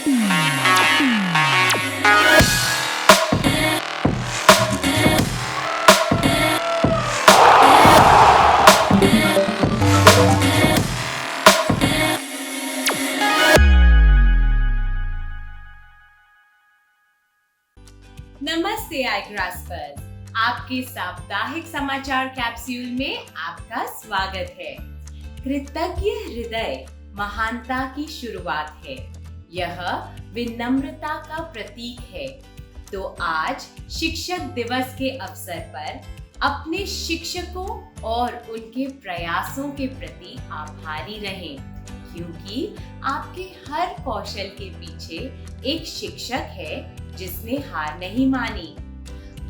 नमस्ते iGraspers, आपके साप्ताहिक समाचार कैप्सूल में आपका स्वागत है। कृतज्ञ हृदय महानता की शुरुआत है, यह विनम्रता का प्रतीक है। तो आज शिक्षक दिवस के अवसर पर अपने शिक्षकों और उनके प्रयासों के प्रति आभारी रहें, क्योंकि आपके हर कौशल के पीछे एक शिक्षक है जिसने हार नहीं मानी।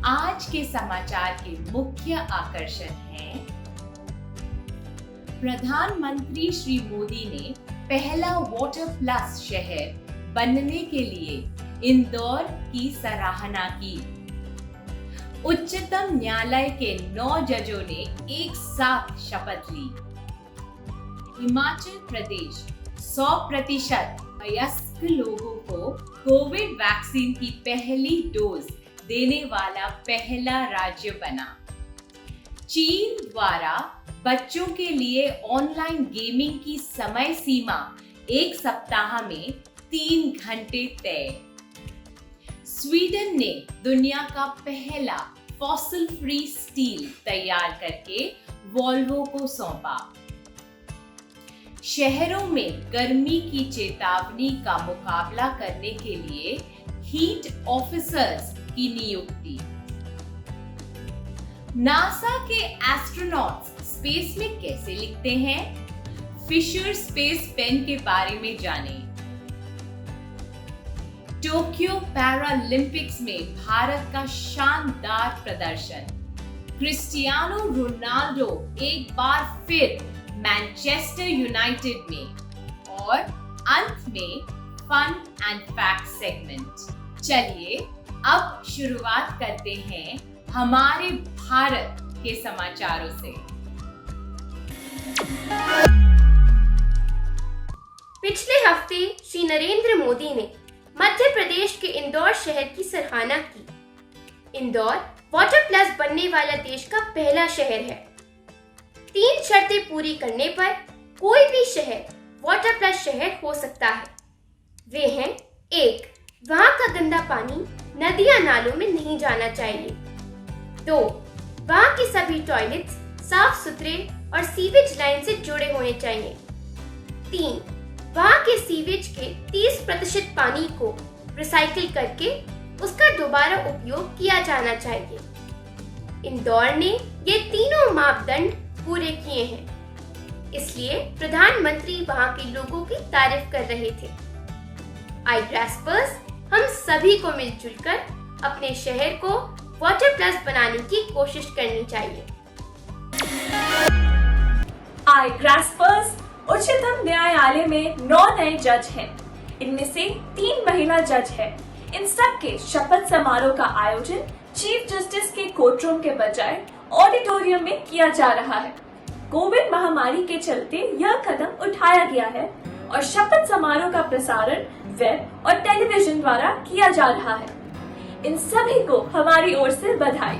आज के समाचार के मुख्य आकर्षण हैं: प्रधानमंत्री श्री मोदी ने पहला वाटर प्लस शहर बनने के लिए इंदौर की सराहना की। उच्चतम न्यायालय के 9 जजों ने एक साथ शपथ ली। हिमाचल प्रदेश 100% वयस्क लोगों को कोविड वैक्सीन की पहली डोज देने वाला पहला राज्य बना। चीन द्वारा बच्चों के लिए ऑनलाइन गेमिंग की समय सीमा 1 सप्ताह में 3 घंटे तय। स्वीडन ने दुनिया का पहला फॉसिल फ्री स्टील तैयार करके वोल्वो को सौंपा। शहरों में गर्मी की चेतावनी का मुकाबला करने के लिए हीट ऑफिसर्स की नियुक्ति। नासा के एस्ट्रोनॉट्स स्पेस में कैसे लिखते हैं? फिशर स्पेस पेन के बारे में जानें। टोक्यो पैरालंपिक्स में भारत का शानदार प्रदर्शन। क्रिस्टियानो रोनाल्डो एक बार फिर मैनचेस्टर यूनाइटेड में। और अंत में फन एंड फैक्ट सेगमेंट। चलिए अब शुरुआत करते हैं हमारे भारत के समाचारों से। पिछले हफ्ते श्री नरेंद्र मोदी ने मध्य प्रदेश के इंदौर शहर की सराहना की। इंदौर वाटर प्लस बनने वाला देश का पहला शहर है। 3 शर्तें पूरी करने पर कोई भी शहर वाटर प्लस शहर हो सकता है। वे हैं: 1. वहां का गंदा पानी नदियां नालों में नहीं जाना चाहिए। 2. वहां के सभी टॉयलेट्स साफ सुथरे और सीवेज लाइन से जुड़े होने चाहिए। 3. वहां के सीवेज के 30% पानी को रिसाइकिल करके उसका दोबारा उपयोग किया जाना चाहिए। इंदौर ने ये तीनों मापदंड पूरे किए हैं, इसलिए प्रधानमंत्री वहां के लोगों की तारीफ कर रहे थे। iGraspers, हम सभी को मिलजुल कर अपने शहर को वाटर प्लस बनाने की कोशिश करनी चाहिए। iGraspers, उच्चतम न्यायालय में 9 नए जज हैं। इनमें से 3 महिला जज हैं। इन सब के शपथ समारोह का आयोजन चीफ जस्टिस के कोर्ट रूम के बजाय ऑडिटोरियम में किया जा रहा है। कोविड महामारी के चलते यह कदम उठाया गया है और शपथ समारोह का प्रसारण वेब और टेलीविजन द्वारा किया जा रहा है। इन सभी को हमारी ओर से बधाई।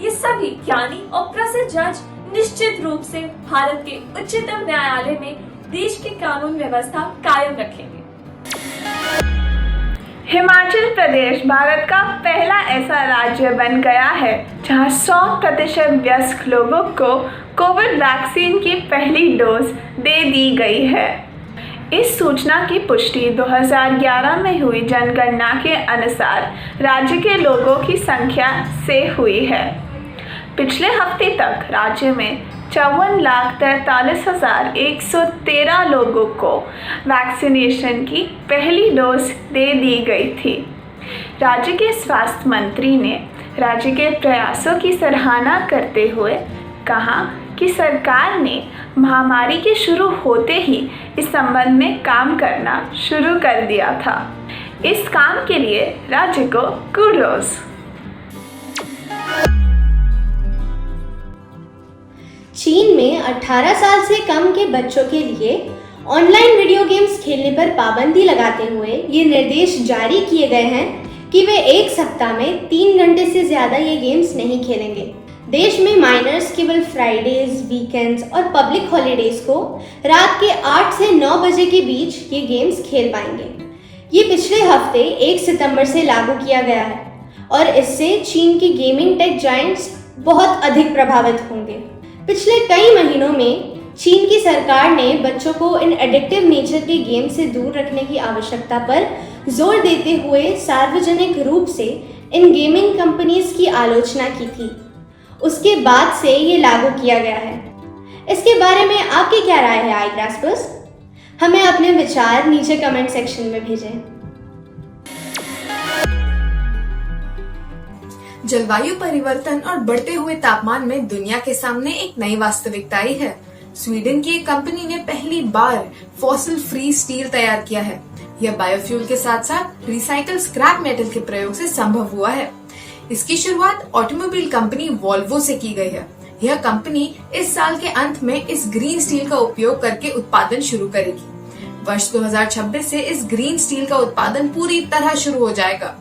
ये सभी ज्ञानी और प्रसिद्ध जज निश्चित रूप से भारत के उच्चतम न्यायालय में देश की कानून व्यवस्था कायम रखेंगे। हिमाचल प्रदेश भारत का पहला ऐसा राज्य बन गया है जहां 100% वयस्क लोगों को कोविड वैक्सीन की पहली डोज दे दी गई है। इस सूचना की पुष्टि 2011 में हुई जनगणना के अनुसार राज्य के लोगों की संख्या से हुई है। पिछले हफ्ते तक राज्य में 54,43,113 लोगों को वैक्सीनेशन की पहली डोज दे दी गई थी। राज्य के स्वास्थ्य मंत्री ने राज्य के प्रयासों की सराहना करते हुए कहा कि सरकार ने महामारी के शुरू होते ही इस संबंध में काम करना शुरू कर दिया था। इस काम के लिए राज्य को कुडोस। चीन में 18 साल से कम के बच्चों के लिए ऑनलाइन वीडियो गेम्स खेलने पर पाबंदी लगाते हुए ये निर्देश जारी किए गए हैं कि वे एक सप्ताह में 3 घंटे से ज़्यादा ये गेम्स नहीं खेलेंगे। देश में माइनर्स केवल फ्राइडेज, वीकेंड्स और पब्लिक हॉलीडेज को रात के 8 से 9 बजे के बीच ये गेम्स खेल पाएंगे। ये पिछले हफ्ते 1 सितंबर से लागू किया गया है और इससे चीन की गेमिंग टेक जायंट्स बहुत अधिक प्रभावित होंगे। पिछले कई महीनों में चीन की सरकार ने बच्चों को इन एडिक्टिव नेचर के गेम से दूर रखने की आवश्यकता पर जोर देते हुए सार्वजनिक रूप से इन गेमिंग कंपनीज की आलोचना की थी। उसके बाद से ये लागू किया गया है। इसके बारे में आपकी क्या राय है आई ग्रास्पर्स? हमें अपने विचार नीचे कमेंट सेक्शन में भेजें। जलवायु परिवर्तन और बढ़ते हुए तापमान में दुनिया के सामने एक नई वास्तविकता आई है। स्वीडन की एक कंपनी ने पहली बार फॉसिल फ्री स्टील तैयार किया है। यह बायोफ्यूल के साथ साथ रिसाइकल स्क्रैप मेटल के प्रयोग से संभव हुआ है। इसकी शुरुआत ऑटोमोबाइल कंपनी वॉल्वो से की गई है। यह कंपनी इस साल के अंत में इस ग्रीन स्टील का उपयोग करके उत्पादन शुरू करेगी। वर्ष 2026 से इस ग्रीन स्टील का उत्पादन पूरी तरह शुरू हो जाएगा।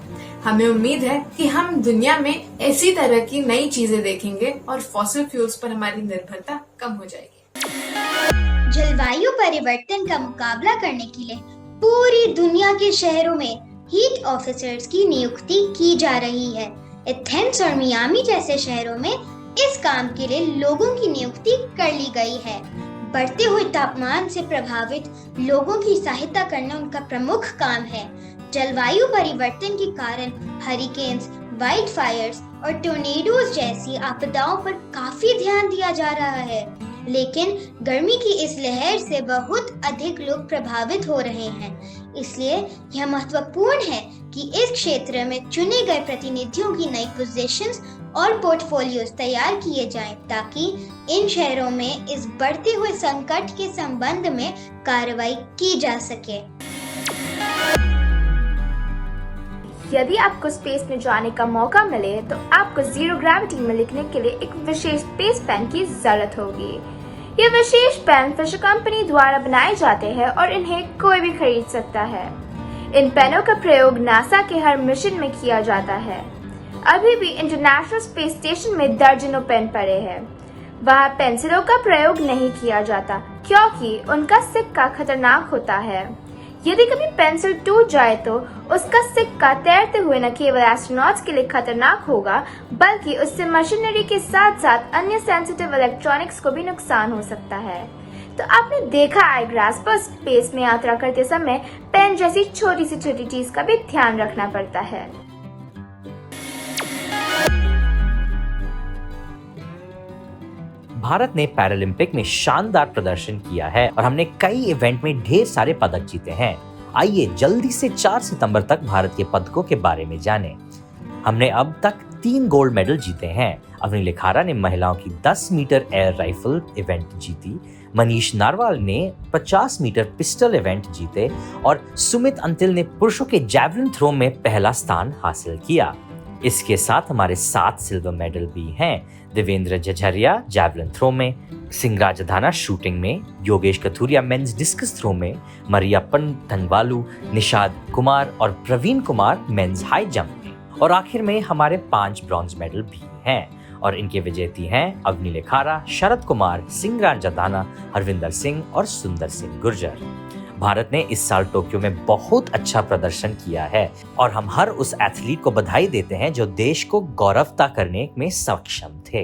हमें उम्मीद है कि हम दुनिया में ऐसी तरह की नई चीजें देखेंगे और फॉसिल फ्यूल्स पर हमारी निर्भरता कम हो जाएगी। जलवायु परिवर्तन का मुकाबला करने के लिए पूरी दुनिया के शहरों में हीट ऑफिसर्स की नियुक्ति की जा रही है। एथेंस और मियामी जैसे शहरों में इस काम के लिए लोगों की नियुक्ति कर ली गई है। बढ़ते हुए तापमान से प्रभावित लोगों की सहायता करना उनका प्रमुख काम है। जलवायु परिवर्तन के कारण हरिकेन्स, वाइल्ड फायर्स और टोर्नेडोज जैसी आपदाओं पर काफी ध्यान दिया जा रहा है, लेकिन गर्मी की इस लहर से बहुत अधिक लोग प्रभावित हो रहे हैं। इसलिए यह महत्वपूर्ण है कि इस क्षेत्र में चुने गए प्रतिनिधियों की नई पोजीशंस और पोर्टफोलियोज तैयार किए जाएं, ताकि इन शहरों में इस बढ़ते हुए संकट के संबंध में कार्रवाई की जा सके। यदि आपको स्पेस में जाने का मौका मिले तो आपको जीरो ग्रेविटी में लिखने के लिए एक विशेष स्पेस पेन की जरूरत होगी। ये विशेष पेन फिशर कंपनी द्वारा बनाए जाते हैं और इन्हें कोई भी खरीद सकता है। इन पेनों का प्रयोग नासा के हर मिशन में किया जाता है। अभी भी इंटरनेशनल स्पेस स्टेशन में दर्जनों पेन पड़े हैं। वहाँ पेंसिलों का प्रयोग नहीं किया जाता क्योंकि उनका सिक्का खतरनाक होता है। यदि कभी पेंसिल टूट जाए तो उसका सिक्का तैरते हुए न केवल एस्ट्रोनॉट्स के लिए खतरनाक होगा, बल्कि उससे मशीनरी के साथ साथ अन्य सेंसिटिव इलेक्ट्रॉनिक्स को भी नुकसान हो सकता है। तो आपने देखा आई ग्रास्पर्स, स्पेस में यात्रा करते समय पेन जैसी छोटी से छोटी चीज का भी ध्यान रखना पड़ता है। भारत ने पैरालंपिक में शानदार प्रदर्शन किया है और हमने कई इवेंट में ढेर सारे पदक जीते हैं। आइए जल्दी से 4 सितंबर तक भारत के पदकों के बारे में जानें। हमने अब तक 3 गोल्ड मेडल जीते हैं। अवनी लेखारा ने महिलाओं की 10 मीटर एयर राइफल इवेंट जीती, मनीष नारवाल ने 50 मीटर पिस्टल इवेंट जीते और सुमित अंतिल ने पुरुषों के जैवलिन थ्रो में पहला स्थान हासिल किया। इसके साथ हमारे 7 सिल्वर मेडल भी हैं। देवेंद्र झझरिया जैवलिन थ्रो में, सिंगराज धाना शूटिंग में, Yogesh Kathuria men's discus throw में, मरियप्पन धंगवालू, निषाद कुमार और Praveen Kumar men's high jump में और आखिर में हमारे 5 ब्रॉन्ज मेडल भी हैं और इनके विजेती हैं अवनी लेखारा, शरद कुमार, सिंगराज धाना, हरविंदर सिंह और सुंदर सिंह गुर्जर। भारत ने इस साल टोक्यो में बहुत अच्छा प्रदर्शन किया है और हम हर उस एथलीट को बधाई देते हैं जो देश को गौरवता करने में सक्षम थे।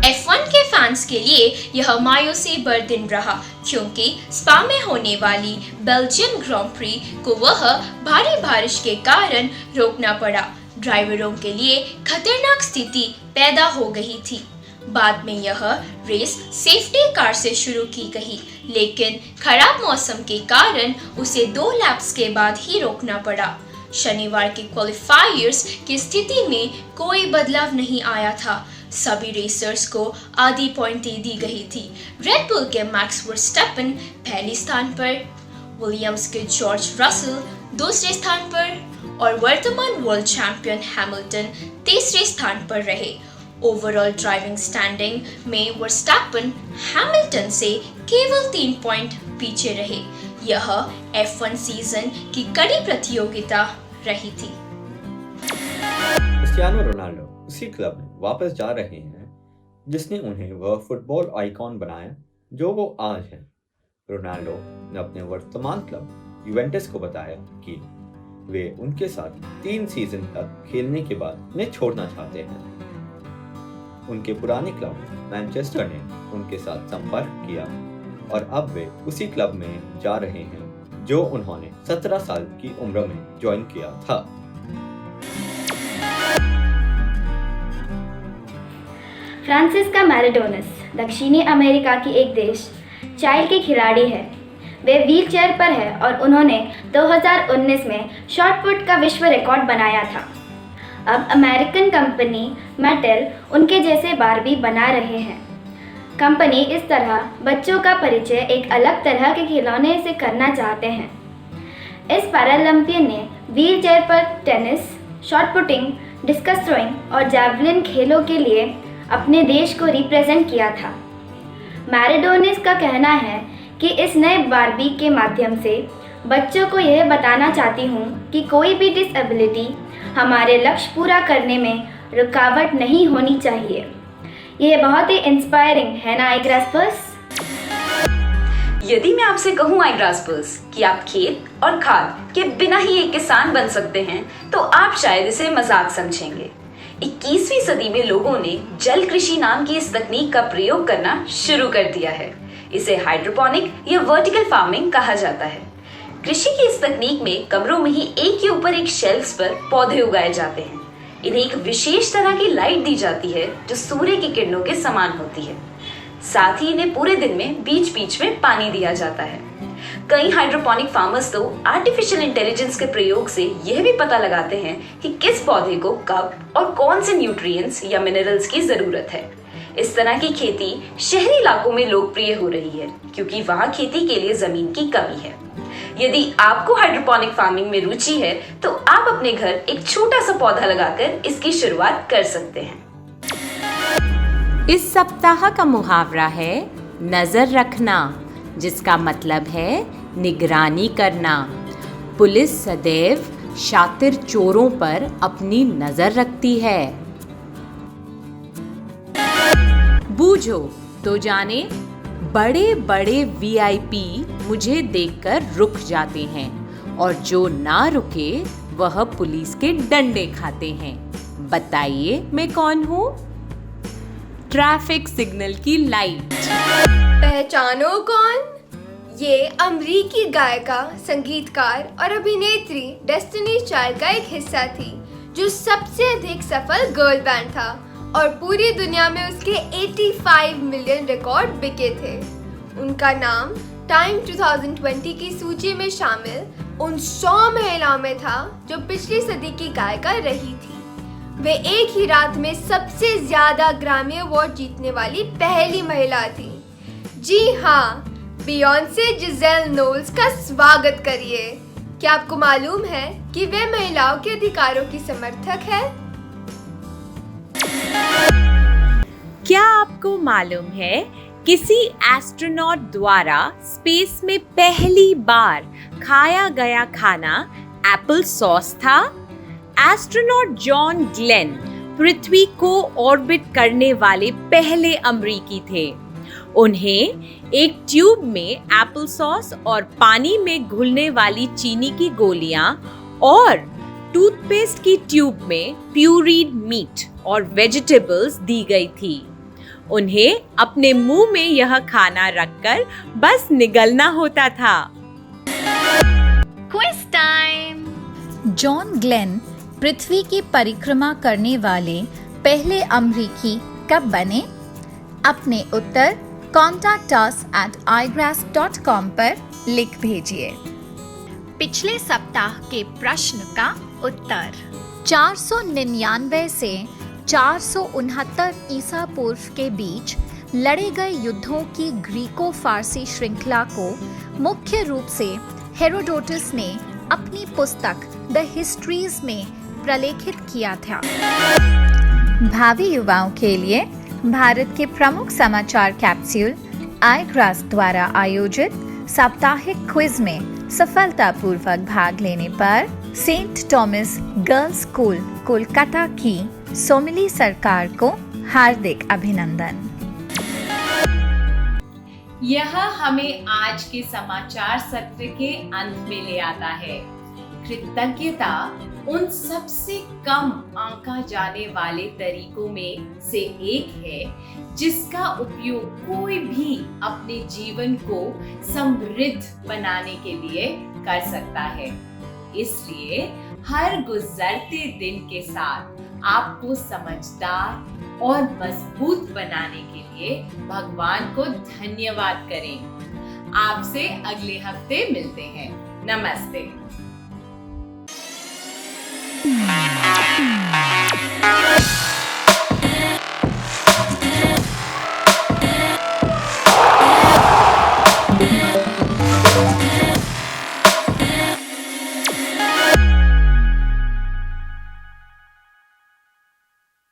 F1 के फैंस के लिए यह मायूसी भर दिन रहा, क्योंकि स्पा में होने वाली बेल्जियन ग्रां प्री को वह भारी बारिश के कारण रोकना पड़ा। ड्राइवरों के लिए खतरनाक स्थिति पैदा हो गई थी। बाद में यह रेस सेफ्टी कार से शुरू की गई, लेकिन खराब मौसम के कारण उसे 2 लैप्स के बाद ही रोकना पड़ा। शनिवार के क्वालिफायर्स की स्थिति में कोई बदलाव नहीं आया था। सभी रेसर्स को आधी पॉइंट दे दी गई थी। रेड बुल के मैक्स वर्स्टैपन पहले स्थान पर, विलियम्स के जॉर्ज रसल दूसरे स्थान पर और वर्तमान वर्ल्ड चैंपियन हैमिल्टन तीसरे स्थान पर रहे। ओवरऑल ड्राइविंग स्टैंडिंग में वर्स्टैपन हैमिल्टन से केवल 3 पॉइंट पीछे रहे। यह F1 सीजन की कड़ी प्रतियोगिता रही थी। क्रिस्टियानो रोनाल्डो उसी क्लब में वापस जा रहे हैं जिसने उन्हें वह फुटबॉल आइकॉन बनाया जो वो आज है। रोनाल्डो ने अपने वर्तमान क्लब यूवेंटस को बताया कि वे उनके साथ 3 सीजन तक खेलने के बाद उन्हें छोड़ना चाहते हैं। उनके पुराने क्लब मैनचेस्टर ने उनके साथ संपर्क किया और अब वे उसी क्लब में जा रहे हैं जो उन्होंने 17 साल की उम्र में ज्वाइन किया था। फ्रांसिस्का मैराडोनस दक्षिणी अमेरिका की एक देश चाइल्ड के खिलाड़ी है। वे व्हीलचेयर पर है और उन्होंने 2019 में शॉटपुट का विश्व रिकॉर्ड बनाया था। अब अमेरिकन कंपनी मैटेल उनके जैसे बारबी बना रहे हैं। कंपनी इस तरह बच्चों का परिचय एक अलग तरह के खिलौने से करना चाहते हैं। इस पैरालंपियन ने व्हीलचेयर पर टेनिस, शॉटपुटिंग, डिस्कस थ्रोइंग और जैवलिन खेलों के लिए अपने देश को रिप्रेजेंट किया था। मैराडोनस का कहना है कि इस नए बारबी के माध्यम से बच्चों को यह बताना चाहती हूँ कि कोई भी डिसेबिलिटी हमारे लक्ष्य पूरा करने में रुकावट नहीं होनी चाहिए। यह बहुत ही इंस्पायरिंग है ना iGraspers? यदि मैं आपसे कहूँ iGraspers कि आप खेत और खाद के बिना ही एक किसान बन सकते हैं तो आप शायद इसे मजाक समझेंगे। 21वीं सदी में लोगों ने जल कृषि नाम की इस तकनीक का प्रयोग करना शुरू कर दिया है। इसे हाइड्रोपोनिक या वर्टिकल फार्मिंग कहा जाता है। कृषि की इस तकनीक में कमरों में ही एक के ऊपर एक शेल्फ्स पर पौधे उगाए जाते हैं। इन्हें एक विशेष तरह की लाइट दी जाती है जो सूर्य की किरणों के समान होती है। साथ ही इन्हें पूरे दिन में बीच बीच में पानी दिया जाता है। कई हाइड्रोपोनिक फार्मर्स तो आर्टिफिशियल इंटेलिजेंस के प्रयोग से यह भी पता लगाते हैं कि किस पौधे को कब और कौन से न्यूट्रिएंट्स या मिनरल्स की जरूरत है। इस तरह की खेती शहरी इलाकों में लोकप्रिय हो रही है क्योंकि वहाँ खेती के लिए जमीन की कमी है। यदि आपको हाइड्रोपोनिक फार्मिंग में रुचि है तो आप अपने घर एक छोटा सा पौधा लगाकर इसकी शुरुआत कर सकते हैं। इस सप्ताह का मुहावरा है नजर रखना, जिसका मतलब है निगरानी करना। पुलिस सदैव शातिर चोरों पर अपनी नजर रखती है। बूझो तो जाने, बड़े बड़े VIP मुझे देखकर रुक जाते हैं और जो ना रुके वह पुलिस के डंडे खाते हैं। बताइए मैं कौन हूँ? ट्रैफिक सिग्नल की लाइट। पहचानो कौन? ये अमरीकी गायिका, संगीतकार और अभिनेत्री डेस्टिनी चाइल्ड का एक हिस्सा थी जो सबसे अधिक सफल गर्ल बैंड था और पूरी दुनिया में उसके 85 मिलियन रिकॉर्ड बिके थे। उनका नाम टाइम 2020 की सूची में शामिल उन 100 महिलाओं में था जो पिछली सदी की गायिका रही थी। वे एक ही रात में सबसे ज्यादा ग्रैमी अवार्ड जीतने वाली पहली महिला थी। जी हाँ, बियॉन्से जिजेल नोल्स का स्वागत करिए। क्या आपको मालूम है कि वे महिलाओं के अधिकारों की समर्थक है? क्या आपको मालूम है किसी एस्ट्रोनॉट द्वारा स्पेस में पहली बार खाया गया खाना एप्पल सॉस था? एस्ट्रोनॉट जॉन ग्लेन पृथ्वी को ऑर्बिट करने वाले पहले अमेरिकी थे। उन्हें एक ट्यूब में एप्पल सॉस और पानी में घुलने वाली चीनी की गोलियां और टूथपेस्ट की ट्यूब में प्यूरीड मीट और वेजिटेबल्स दी गई थी। उन्हें अपने मुंह में यह खाना रखकर बस निगलना होता था। Quiz time. जॉन ग्लेन पृथ्वी की परिक्रमा करने वाले पहले अमेरिकी कब बने? अपने उत्तर contact us at igrasp.com पर लिख भेजिए। पिछले सप्ताह के प्रश्न का उत्तर 499 से 469 ईसा पूर्व के बीच लड़े गए युद्धों की ग्रीको फारसी श्रृंखला को मुख्य रूप से हेरोडोटस ने अपनी पुस्तक द हिस्ट्रीज में प्रलेखित किया था। भावी युवाओं के लिए भारत के प्रमुख समाचार कैप्सूल आई ग्रास द्वारा आयोजित साप्ताहिक क्विज में सफलतापूर्वक भाग लेने पर Saint Thomas girls school Kolkata की सोमिली सरकार को हार्दिक अभिनंदन। यह हमें आज के समाचार सत्र के अंत में ले आता है। कृतज्ञता उन सबसे कम आंका जाने वाले तरीकों में से एक है जिसका उपयोग कोई भी अपने जीवन को समृद्ध बनाने के लिए कर सकता है। इसलिए हर गुजरते दिन के साथ आपको समझदार और मजबूत बनाने के लिए भगवान को धन्यवाद करें। आपसे अगले हफ्ते मिलते हैं। नमस्ते।